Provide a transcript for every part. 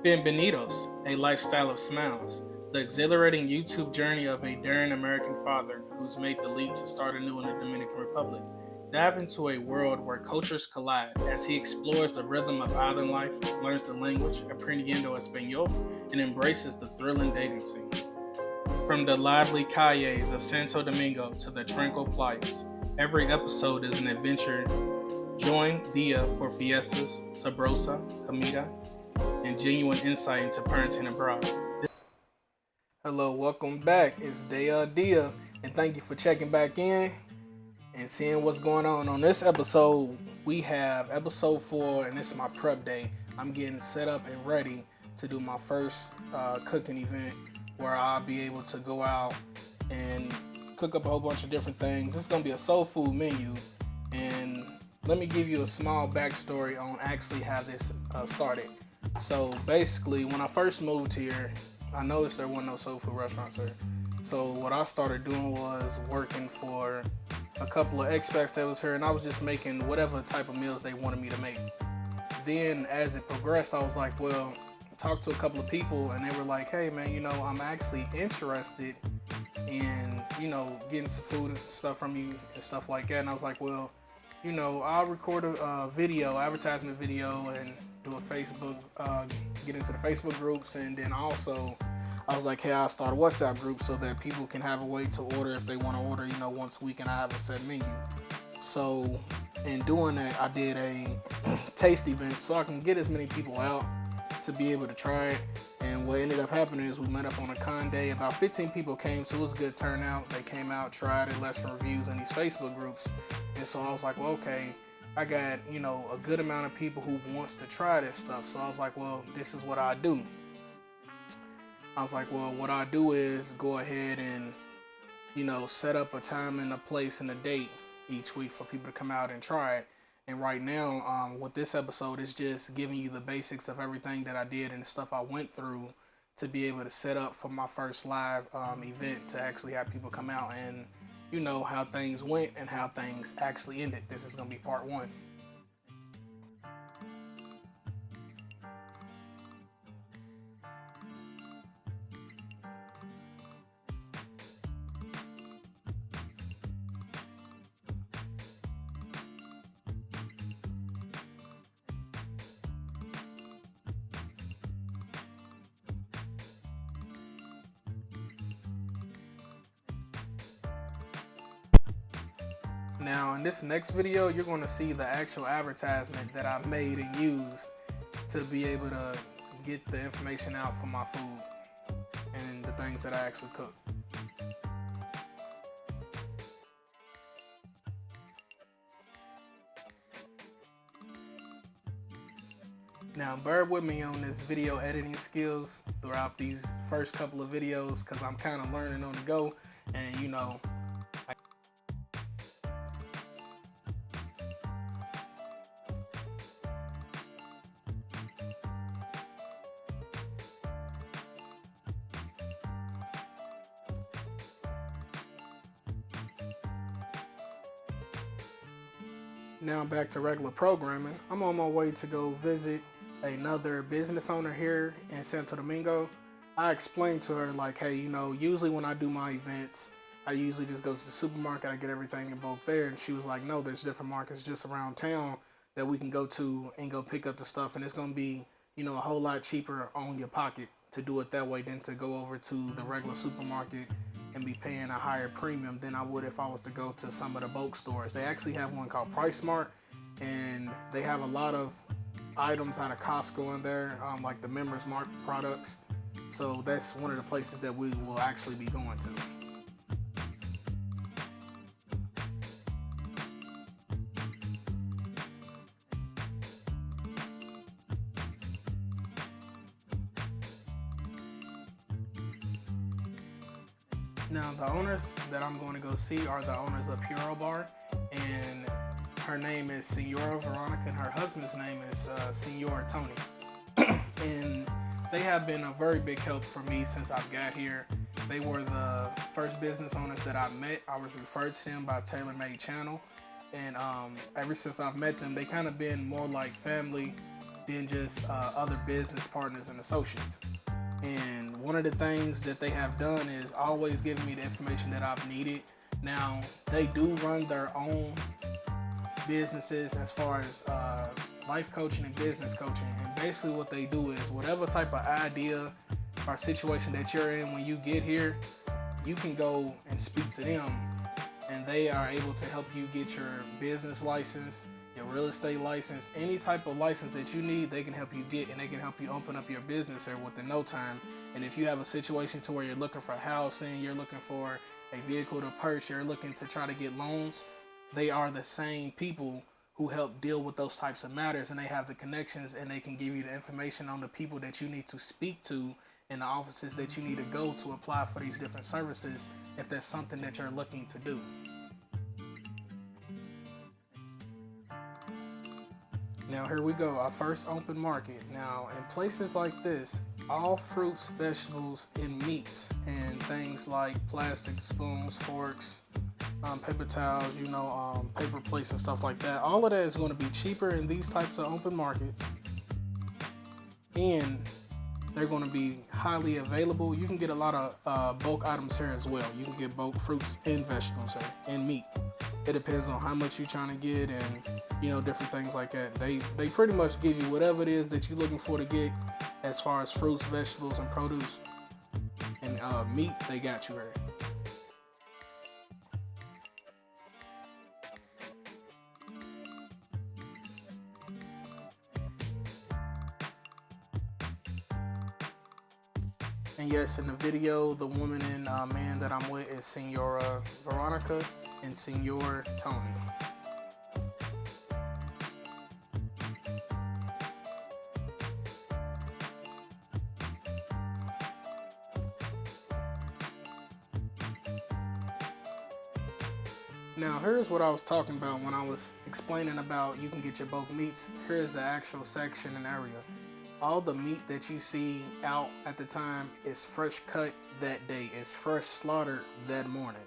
Bienvenidos, a lifestyle of smiles, the exhilarating YouTube journey of a daring American father who's made the leap to start anew in the Dominican Republic. Dive into a world where cultures collide as he explores the rhythm of island life, learns the language, aprendiendo español, and embraces the thrilling dating scene. From the lively calles of Santo Domingo to the tranquil playas, every episode is an adventure. Join Dia for fiestas, sabrosa, comida, and genuine insight into parenting abroad. Hello, welcome back. It's Dia, and thank you for checking back in and seeing what's going on. On this episode, we have episode 4, and this is my prep day. I'm getting set up and ready to do my first cooking event where I'll be able to go out and cook up a whole bunch of different things. It's going to be a soul food menu, and let me give you a small backstory on actually how this started. So basically, when I first moved here, I noticed there wasn't no soul food restaurants here. So what I started doing was working for a couple of expats that was here, and I was just making whatever type of meals they wanted me to make. Then as it progressed, I was like, well, talked to a couple of people, and they were like, hey man, I'm actually interested in, getting some food and stuff from you and stuff like that. And I was like, well, I'll record a video, advertisement video, and do a Facebook, get into the Facebook groups, and then also I was like, hey, I'll start a WhatsApp group so that people can have a way to order if they want to order, once a week, and I have a set menu. So in doing that, I did a taste event so I can get as many people out to be able to try it. And what ended up happening is we met up on a con day. About 15 people came, so it was a good turnout. They came out, tried it, left some reviews in these Facebook groups. And so I was like, well, okay, I got, a good amount of people who wants to try this stuff. So I was like, well, this is what I do. I was like, well, what I do is go ahead and, set up a time and a place and a date each week for people to come out and try it. And right now, with this episode, is just giving you the basics of everything that I did and the stuff I went through to be able to set up for my first live event to actually have people come out and, how things went and how things actually ended. This is going to be part 1. Now in this next video, you're going to see the actual advertisement that I made and used to be able to get the information out for my food and the things that I actually cook. Now bear with me on this video editing skills throughout these first couple of videos because I'm kind of learning on the go, and Now back to regular programming. I'm on my way to go visit another business owner here in Santo Domingo. I explained to her like, hey, usually when I do my events, I usually just go to the supermarket, I get everything in bulk there. And she was like, no, there's different markets just around town that we can go to and go pick up the stuff. And it's going to be, a whole lot cheaper on your pocket to do it that way than to go over to the regular supermarket and be paying a higher premium than I would if I was to go to some of the bulk stores. They actually have one called Price Smart, and they have a lot of items out of Costco in there, like the Members Mark products. So that's one of the places that we will actually be going to. Now the owners that I'm going to go see are the owners of Puro Bar, and her name is Senora Veronica, and her husband's name is Senor Tony. And they have been a very big help for me since I've got here. They were the first business owners that I met. I was referred to them by Tailor Made Channel, and ever since I've met them, they kind of been more like family than just other business partners and associates. And one of the things that they have done is always giving me the information that I've needed. Now, they do run their own businesses as far as life coaching and business coaching. And basically what they do is whatever type of idea or situation that you're in when you get here, you can go and speak to them, and they are able to help you get your business license, your real estate license, any type of license that you need, they can help you get, and they can help you open up your business here within no time. And if you have a situation to where you're looking for housing, you're looking for a vehicle to purchase, you're looking to try to get loans, they are the same people who help deal with those types of matters, and they have the connections, and they can give you the information on the people that you need to speak to in the offices that you need to go to apply for these different services if that's something that you're looking to do. Now here we go, our first open market. Now in places like this, all fruits, vegetables, and meats, and things like plastic spoons, forks, paper towels, paper plates and stuff like that, all of that is going to be cheaper in these types of open markets, and they're going to be highly available. You can get a lot of bulk items here as well. You can get bulk fruits and vegetables here, and meat. It depends on how much you're trying to get, and different things like that. They pretty much give you whatever it is that you're looking for to get as far as fruits, vegetables, and produce, and meat. They got you here. And yes, in the video, the woman and man that I'm with is Senora Veronica and Senor Tony. Now, here's what I was talking about when I was explaining about you can get your bulk meats. Here's the actual section and area. All the meat that you see out at the time is fresh cut that day. It's fresh slaughtered that morning.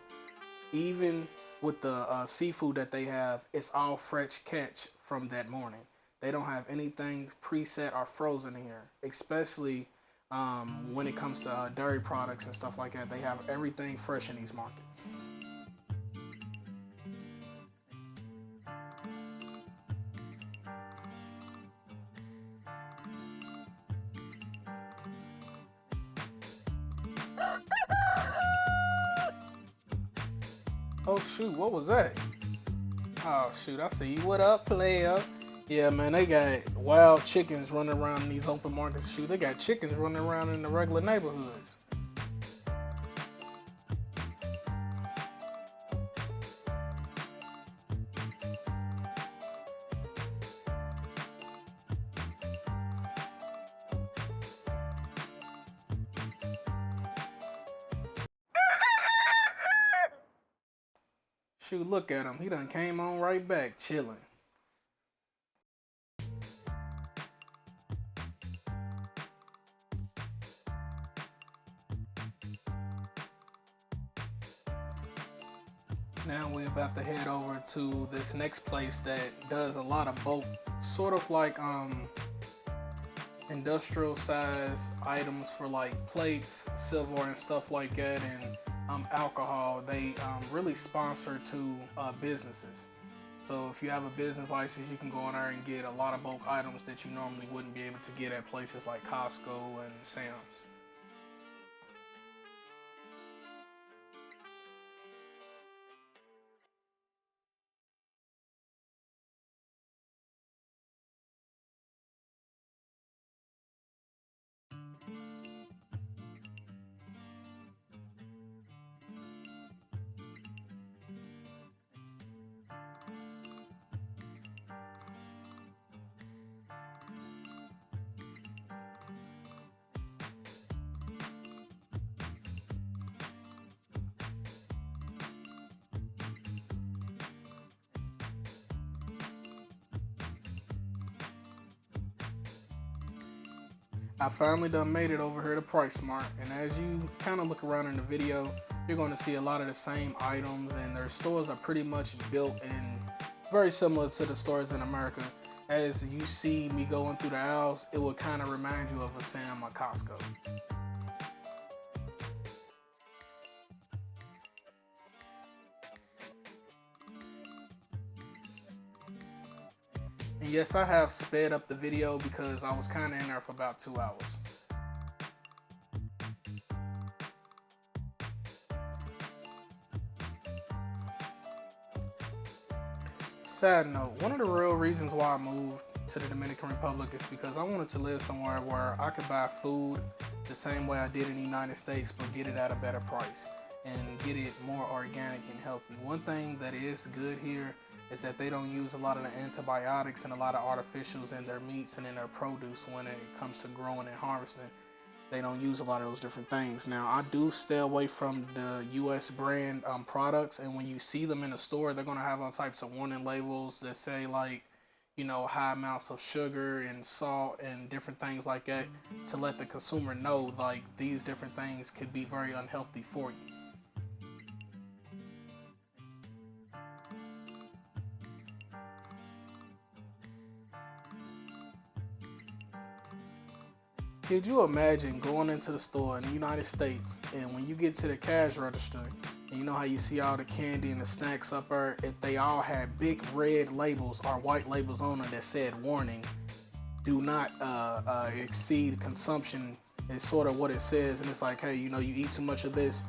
Even with the seafood that they have, it's all fresh catch from that morning. They don't have anything preset or frozen in here, especially when it comes to dairy products and stuff like that. They have everything fresh in these markets. Oh shoot, what was that? Oh shoot, I see you. What up, player? Yeah, man, they got wild chickens running around in these open markets. Shoot, they got chickens running around in the regular neighborhoods. Shoot, look at him. He done came on right back, chilling. Now we're about to head over to this next place that does a lot of bulk, sort of like industrial size items for like plates, silverware, and stuff like that, and alcohol. They really sponsor to businesses. So if you have a business license, you can go in there and get a lot of bulk items that you normally wouldn't be able to get at places like Costco and Sam's. I finally done made it over here to Price Smart, and as you kind of look around in the video, you're going to see a lot of the same items, and their stores are pretty much built in very similar to the stores in America. as you see me going through the aisles, it will kind of remind you of a Sam or Costco. And yes, I have sped up the video because I was kind of in there for about 2 hours. Side note, one of the real reasons why I moved to the Dominican Republic is because I wanted to live somewhere where I could buy food the same way I did in the United States, but get it at a better price and get it more organic and healthy. One thing that is good here is that they don't use a lot of the antibiotics and a lot of artificials in their meats and in their produce when it comes to growing and harvesting. They don't use a lot of those different things. Now, I do stay away from the US brand products, and when you see them in the store, they're going to have all types of warning labels that say, like, you know, high amounts of sugar and salt and different things like that, to let the consumer know, like, these different things could be very unhealthy for you. Could you imagine going into the store in the United States, and when you get to the cash register, and you know how you see all the candy and the snacks up there, if they all had big red labels or white labels on them that said warning, do not exceed consumption, is sort of what it says. And it's like, hey, you know, you eat too much of this,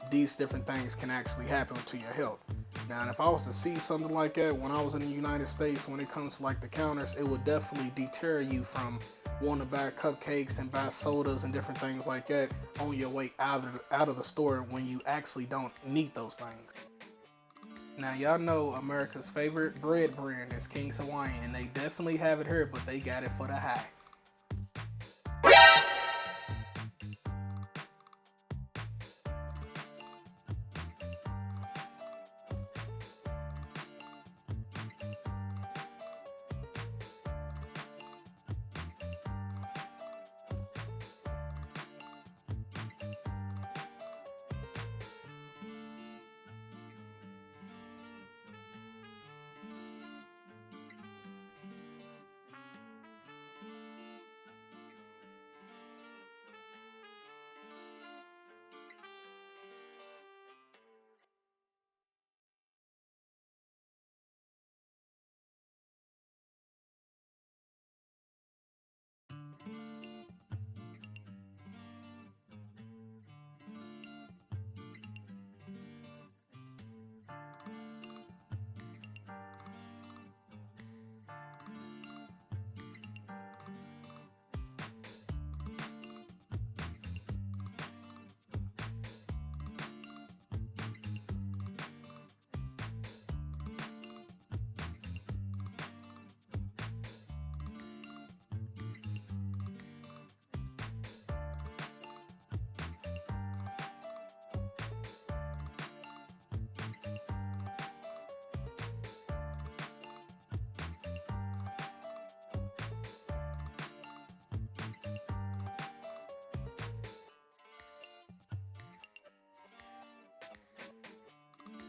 these different things can actually happen to your health. Now, and if I was to see something like that when I was in the United States, when it comes to like the counters, it would definitely deter you from wanting to buy cupcakes and buy sodas and different things like that on your way out of the store when you actually don't need those things. Now, y'all know America's favorite bread brand is King's Hawaiian, and they definitely have it here, but they got it for the high.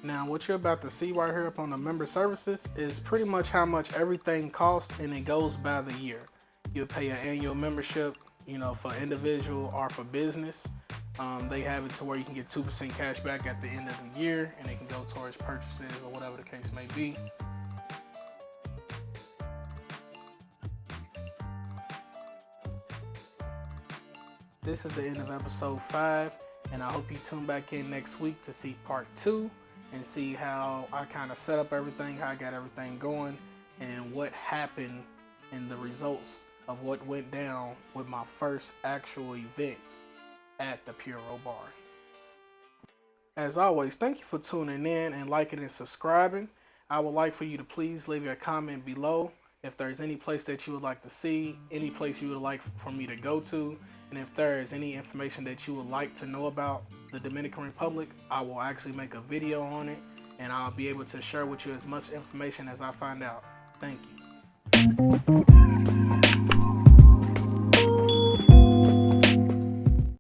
Now, what you're about to see right here up on the member services is pretty much how much everything costs, and it goes by the year. You'll pay an annual membership, you know, for individual or for business. They have it to where you can get 2% cash back at the end of the year, and it can go towards purchases or whatever the case may be. This is the end of episode 5, and I hope you tune back in next week to see part 2 and see how I kind of set up everything, how I got everything going, and what happened and the results of what went down with my first actual event at the Puro Bar. As always, thank you for tuning in and liking and subscribing. I would like for you to please leave your comment below if there's any place that you would like to see, any place you would like for me to go to, and if there is any information that you would like to know about the Dominican Republic, I will actually make a video on it, and I'll be able to share with you as much information as I find out. Thank you.